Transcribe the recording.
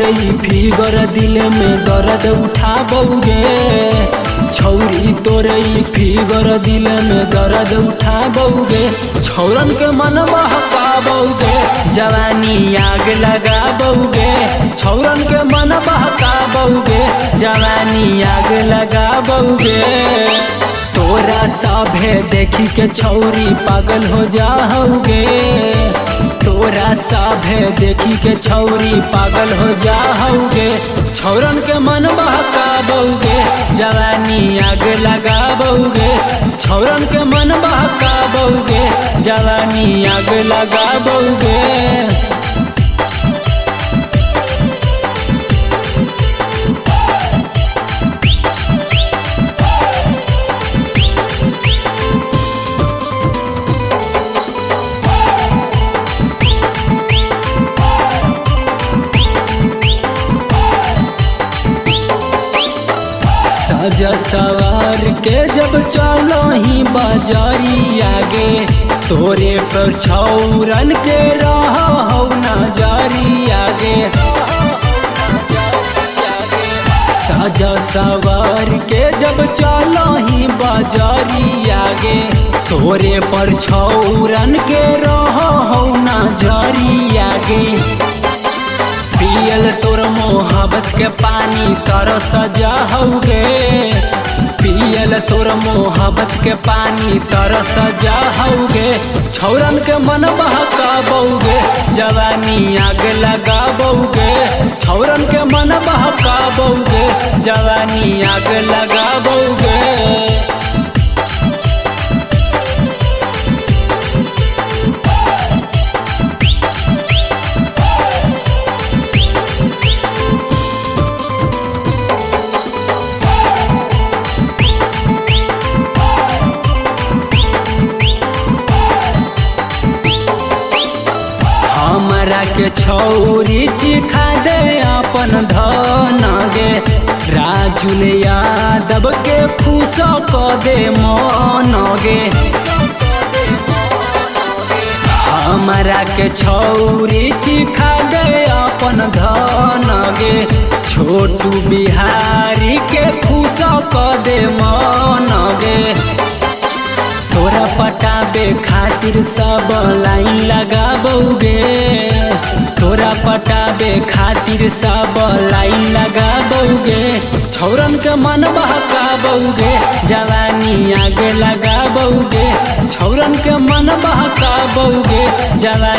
तोरे ई फिगर दिल में दर्द उठाबोगे। छौरी तोरे ई फिगर दिल में दर्द उठाबोगे। छौरन के मन बहकाबोगे, जवानी आग लगाबोगे। छौरन के मन बहकाबोगे, जवानी आग लगाबोगे। तोरा सभे देखी के छौरी पागल हो जाओगे। तोरा सभे देखी के छौरी पागल हो जाओगे। छौरन के मन बहकाबोगे, जवानी आग लगाबोगे। छौरन के मन बहकाबोगे, जवानी आग लगाबोगे। सजा सवार के जब चलो ही बाजारी आगे, तोरे पर छौरन के रहो नजारी आगे। सजा सवार के जब चलो ही बाजारी आगे, तोरे पर छौरन के रहो नजारी आगे। पियल तोर मोहब्बत के पानी तरस जाओगे। पियल तोर मोहब्बत के पानी तरस जाओगे। छौरन के मन बहकाबोगे, जवानी आग लगाबोगे। छौरन के मन बहकाबोगे, जवानी आग लगाबोगे। हमरा के छौरी चिखा दे अपन धन गे। राजुल यादव के खुश क दे मन गे। हमरा के छौरी चिखा दे अपन धन गे। छोटू बिहारी के खुश क दे मन गे। तोरा पटाबे खातिर सब लाइन लगाबोगे। तोरा पटाबे खातिर सब लाइन लगाबोगे। छौरन के मन बहकाबोगे, जवानी आग लगाबोगे। छौरन के मन बहकाबोगे, जवानी